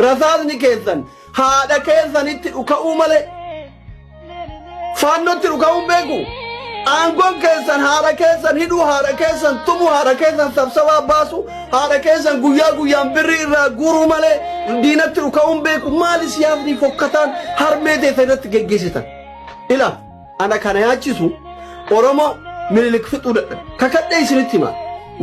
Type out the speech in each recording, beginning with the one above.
rasaasni keessan haadha keessanitti dhuka'uu malee faannotti dhuka'uun beeku aangoon keessan haadha keessan hidhuu haadha keessan tumu haadha keessan sabsabaa baasu haadha keessan guyyaa guyyaan birrii irraa guuruu malee diinatti dhuka'uun beeku maali siyaasni fokkataan harmee teessanitti geggeessitan ila ana kana yaachisu oromoo mililik fixuu dadhabe kakadhee isinitti hima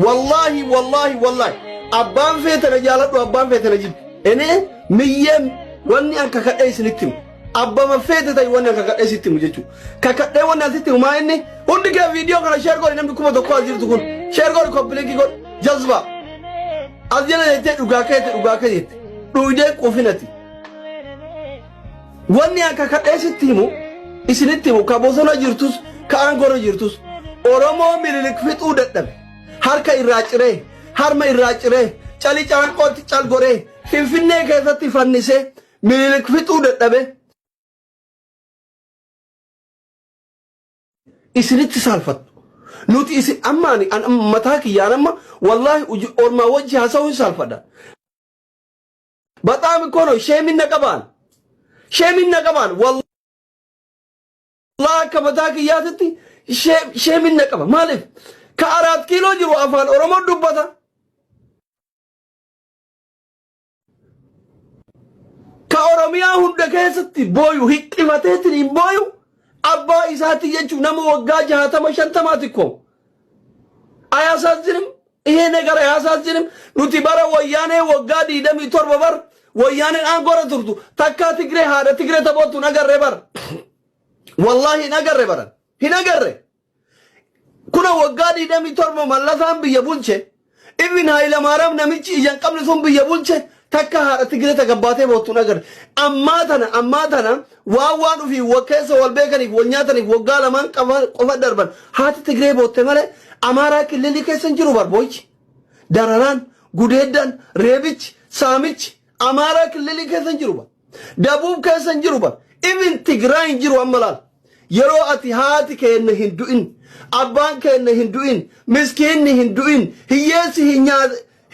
wallahi abbaan feetana jaaladhu abbaan feetana jibbu ene miyyem wanni an kakadhee isinitti hima abbama feete tay wanni an kakadhee isinitti himu jechuudha kakadhee wanni asitti himu maa inni hundi kee viidiyoo kana sheer godhi namni kuma tokko as jirtu kun sheer godhi kompileekii godhi jazba as jala jettee dhugaa kee jette dhuydee qufinati wanni an kakadhee isinitti himu isinitti himu ka bosona jirtus ka aangora jirtus oromoo mililik fixuu dadhabe harka irraa ciree harma irraa ciree cali calanqootti cal goree finfinnee keessatti fannisee mililik fixuu dadhabe isinitti saalfattu nuti isin ammaani an mataa kiyyaan amma wallahi ormaa wajji haasa'uu hin saalfadha baxaami kono sheeminna qabaan wallahi akka mataa kiyyaatitti sheeminna qaba maaliif ka 4 kiiloo jiru afaan oromoo dubbata ka oromiyaa hunda keessatti booyu hiqqifateetiin hin booyu abbaa isaati jechuu nama waggaa 60-50 ko ayasaazzinim ይሄ ነገር ayasaazzinim nuti bara wayyaanee waggaa 27 bar wayyaaneen aangora turtu takka tigree haadha tigree taphattu nagarre bar wallahi nagarre baran hinagarre kuna waggaa 27 mallasaan biyya bulche ibn Hayilamaariyaam namichi iyyan qabne sun biyya bulche takka haadha tigree tagabbaatee boottu nagarre ammaa tana waan ufi wakkeessa wal beekaniif wal nyaataniif waggaa lamaan qofa darban haati tigree bootte malee amaaraa kililii keessan jiru barboochi dararaan gudeeddan reebichi saamichi amaaraa kililii keessan jiru bar dabuub keessan jiru bar ibn tigraay jiru ammalaan yeroo ati haati keenya hin du'in abbaan keenya hin du'in miskiinni hin du'in hiyyeessi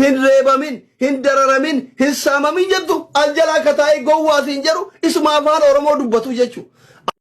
hin reebamin hin dararamin hin saamamin jettu aljalaa kataa'ee gowwaas hin jedhu isuma afaan oromoo dubbatu jechuudha